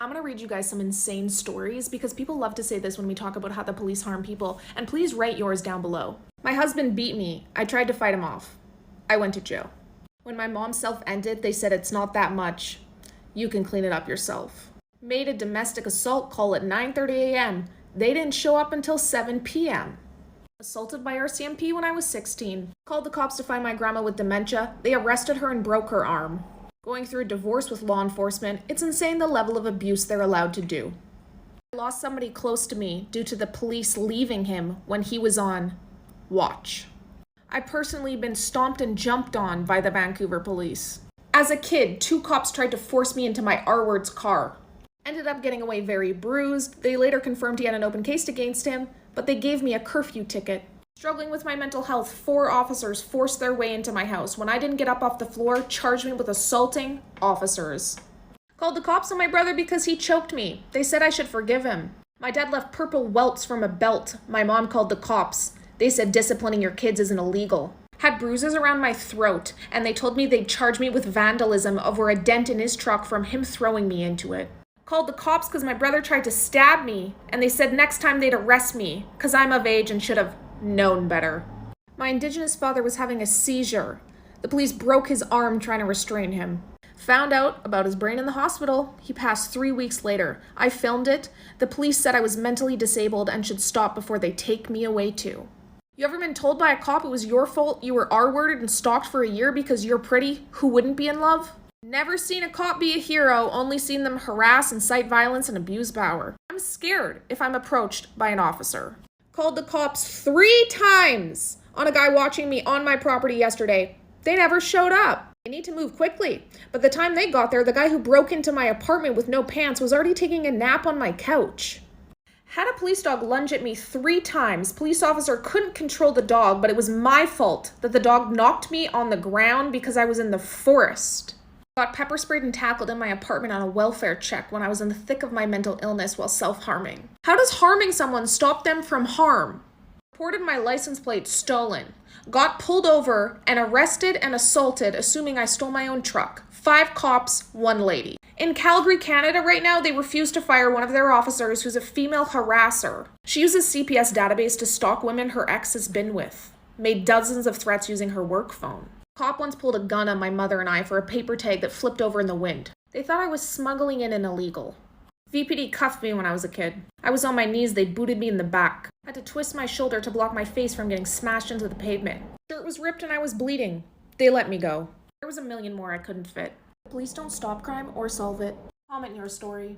I'm gonna read you guys some insane stories because people love to say this when we talk about how the police harm people, and please write yours down below. My husband beat me. I tried to fight him off. I went to jail. When my mom self-ended, they said it's not that much. You can clean it up yourself. Made a domestic assault call at 9:30 a.m. They didn't show up until 7 p.m. Assaulted by RCMP when I was 16. Called the cops to find my grandma with dementia. They arrested her and broke her arm. Going through a divorce with law enforcement, it's insane the level of abuse they're allowed to do. I lost somebody close to me due to the police leaving him when he was on watch. I personally been stomped and jumped on by the Vancouver police. As a kid, 2 cops tried to force me into my R-word's car. Ended up getting away very bruised. They later confirmed he had an open case against him, but they gave me a curfew ticket. Struggling with my mental health, 4 officers forced their way into my house. When I didn't get up off the floor, charged me with assaulting officers. Called the cops on my brother because he choked me. They said I should forgive him. My dad left purple welts from a belt. My mom called the cops. They said disciplining your kids isn't illegal. Had bruises around my throat, and they told me they'd charge me with vandalism over a dent in his truck from him throwing me into it. Called the cops because my brother tried to stab me, and they said next time they'd arrest me because I'm of age and should have known better. My Indigenous father was having a seizure. The police broke his arm trying to restrain him. Found out about his brain in the hospital. He passed 3 weeks later. I filmed it. The police said I was mentally disabled and should stop before they take me away too. You ever been told by a cop it was your fault you were R-worded and stalked for a year because you're pretty? Who wouldn't be in love? Never seen a cop be a hero, only seen them harass, incite violence, and abuse power. I'm scared if I'm approached by an officer. Called the cops 3 times on a guy watching me on my property yesterday. They never showed up. They need to move quickly. But the time they got there, the guy who broke into my apartment with no pants was already taking a nap on my couch. Had a police dog lunge at me 3 times. Police officer couldn't control the dog, but it was my fault that the dog knocked me on the ground because I was in the forest. Got pepper sprayed and tackled in my apartment on a welfare check when I was in the thick of my mental illness while self-harming. How does harming someone stop them from harm? Reported my license plate stolen. Got pulled over and arrested and assaulted, assuming I stole my own truck. 5 cops, 1 lady. In Calgary, Canada right now, they refuse to fire one of their officers who's a female harasser. She uses CPS database to stalk women her ex has been with. Made dozens of threats using her work phone. Cop once pulled a gun on my mother and I for a paper tag that flipped over in the wind. They thought I was smuggling in an illegal. VPD cuffed me when I was a kid. I was on my knees, they booted me in the back. Had to twist my shoulder to block my face from getting smashed into the pavement. Shirt was ripped and I was bleeding. They let me go. There was a million more I couldn't fit. Police don't stop crime or solve it. Comment your story.